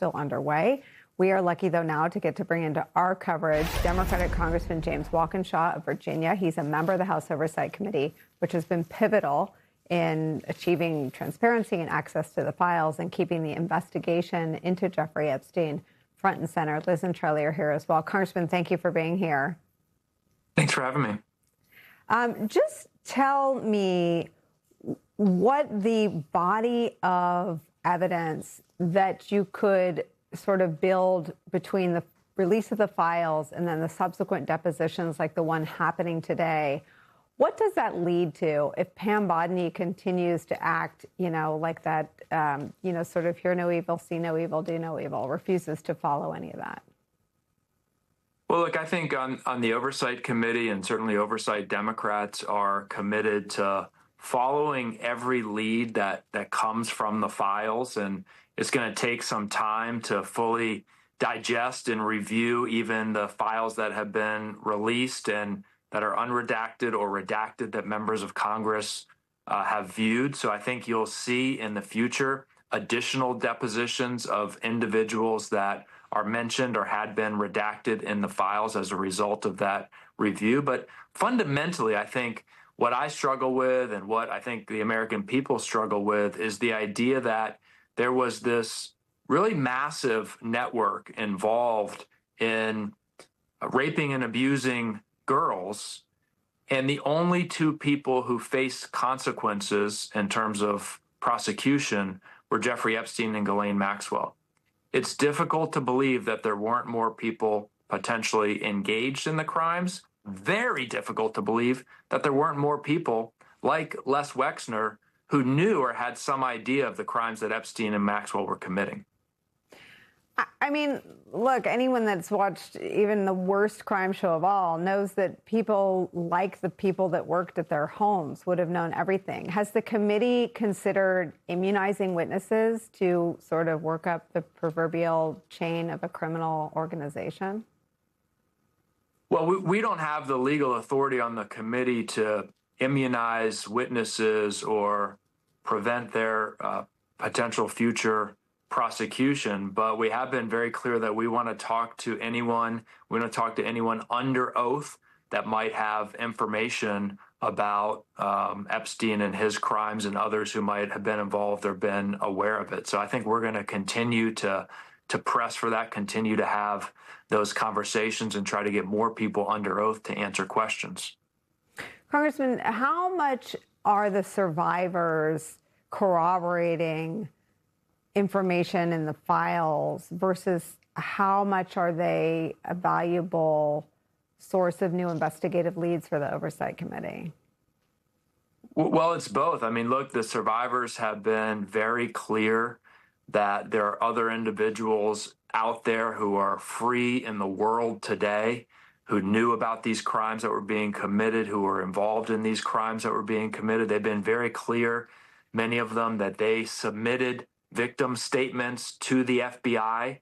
still underway. We are lucky, though, now to get to bring into our coverage Democratic Congressman James Walkinshaw of Virginia. He's a member of the House Oversight Committee, which has been pivotal in achieving transparency and access to the files and keeping the investigation into Jeffrey Epstein front and center. Liz and Charlie are here as well. Congressman, thank you for being here. Thanks for having me. Just tell me what the body of evidence that you could sort of build between the release of the files and then the subsequent depositions like the one happening today. What does that lead to if Pam Bodny continues to act, like that, sort of hear no evil, see no evil, do no evil, refuses to follow any of that? Well, look, I think on the Oversight Committee and certainly Oversight Democrats are committed to following every lead that comes from the files. And it's going to take some time to fully digest and review even the files that have been released and that are unredacted or redacted that members of Congress have viewed. So I think you'll see in the future additional depositions of individuals that are mentioned or had been redacted in the files as a result of that review. But fundamentally, I think what I struggle with and what I think the American people struggle with is the idea that there was this really massive network involved in raping and abusing girls, and the only two people who faced consequences in terms of prosecution were Jeffrey Epstein and Ghislaine Maxwell. It's difficult to believe that there weren't more people potentially engaged in the crimes. Very difficult to believe that there weren't more people like Les Wexner who knew or had some idea of the crimes that Epstein and Maxwell were committing. I mean, look, anyone that's watched even the worst crime show of all knows that people like the people that worked at their homes would have known everything. Has the committee considered immunizing witnesses to sort of work up the proverbial chain of a criminal organization? Well, we don't have the legal authority on the committee to immunize witnesses or prevent their potential future prosecution, but we have been very clear that we want to talk to anyone. We want to talk to anyone under oath that might have information about Epstein and his crimes and others who might have been involved or been aware of it. So I think we're going to continue to press for that, continue to have those conversations and try to get more people under oath to answer questions. Congressman, how much are the survivors corroborating information in the files versus how much are they a valuable source of new investigative leads for the Oversight Committee? Well, it's both. I mean, look, the survivors have been very clear that there are other individuals out there who are free in the world today who knew about these crimes that were being committed, who were involved in these crimes that were being committed. They've been very clear, many of them, that they submitted victim statements to the FBI.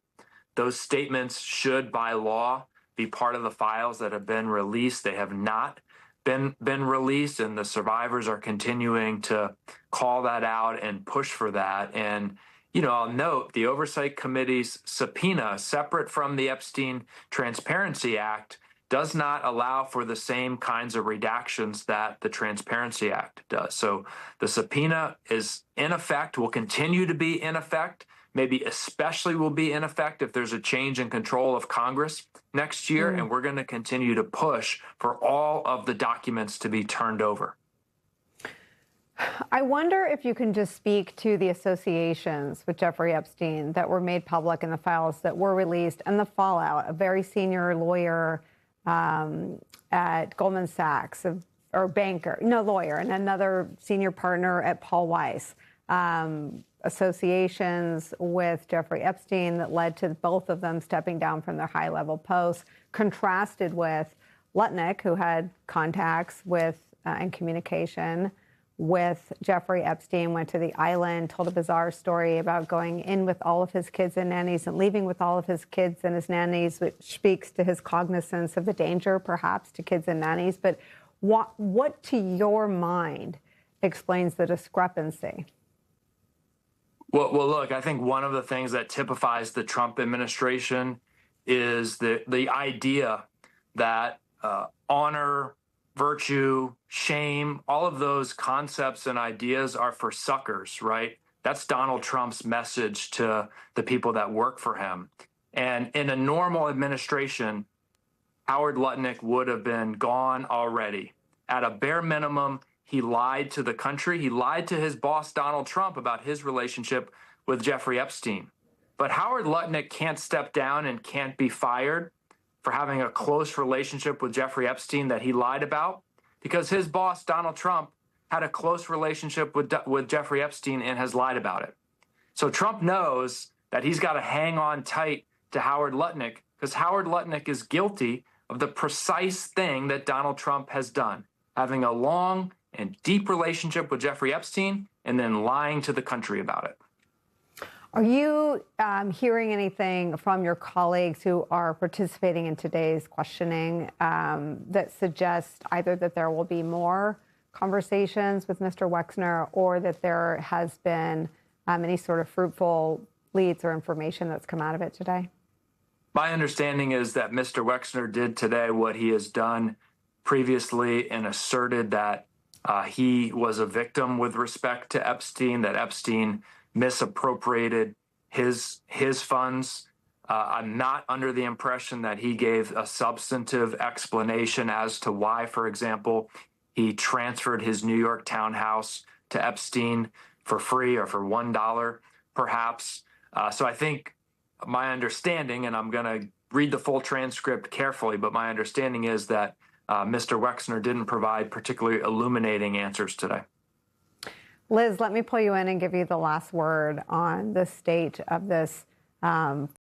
Those statements should, by law, be part of the files that have been released. They have not been released, and the survivors are continuing to call that out and push for that. And, I'll note the Oversight Committee's subpoena, separate from the Epstein Transparency Act, does not allow for the same kinds of redactions that the Transparency Act does. So the subpoena is in effect, will continue to be in effect, maybe especially will be in effect if there's a change in control of Congress next year, and we're going to continue to push for all of the documents to be turned over. I wonder if you can just speak to the associations with Jeffrey Epstein that were made public in the files that were released and the fallout. A very senior lawyer at Goldman Sachs, lawyer, and another senior partner at Paul Weiss. Associations with Jeffrey Epstein that led to both of them stepping down from their high-level posts, contrasted with Lutnick, who had contacts with and communication with Jeffrey Epstein, went to the island, told a bizarre story about going in with all of his kids and nannies and leaving with all of his kids and his nannies, which speaks to his cognizance of the danger, perhaps, to kids and nannies. But what to your mind, explains the discrepancy? Well, look, I think one of the things that typifies the Trump administration is the idea that honor, virtue, shame, all of those concepts and ideas are for suckers, right? That's Donald Trump's message to the people that work for him. And in a normal administration, Howard Lutnick would have been gone already. At a bare minimum, he lied to the country. He lied to his boss, Donald Trump, about his relationship with Jeffrey Epstein. But Howard Lutnick can't step down and can't be fired for having a close relationship with Jeffrey Epstein that he lied about, because his boss, Donald Trump, had a close relationship with Jeffrey Epstein and has lied about it. So Trump knows that he's got to hang on tight to Howard Lutnick, because Howard Lutnick is guilty of the precise thing that Donald Trump has done, having a long and deep relationship with Jeffrey Epstein and then lying to the country about it. Are you hearing anything from your colleagues who are participating in today's questioning that suggests either that there will be more conversations with Mr. Wexner, or that there has been any sort of fruitful leads or information that's come out of it today? My understanding is that Mr. Wexner did today what he has done previously and asserted that he was a victim with respect to Epstein, that Epstein misappropriated his funds. I'm not under the impression that he gave a substantive explanation as to why, for example, he transferred his New York townhouse to Epstein for free or for $1, perhaps. So I think my understanding, and I'm going to read the full transcript carefully, but my understanding is that Mr. Wexner didn't provide particularly illuminating answers today. Liz, let me pull you in and give you the last word on the state of this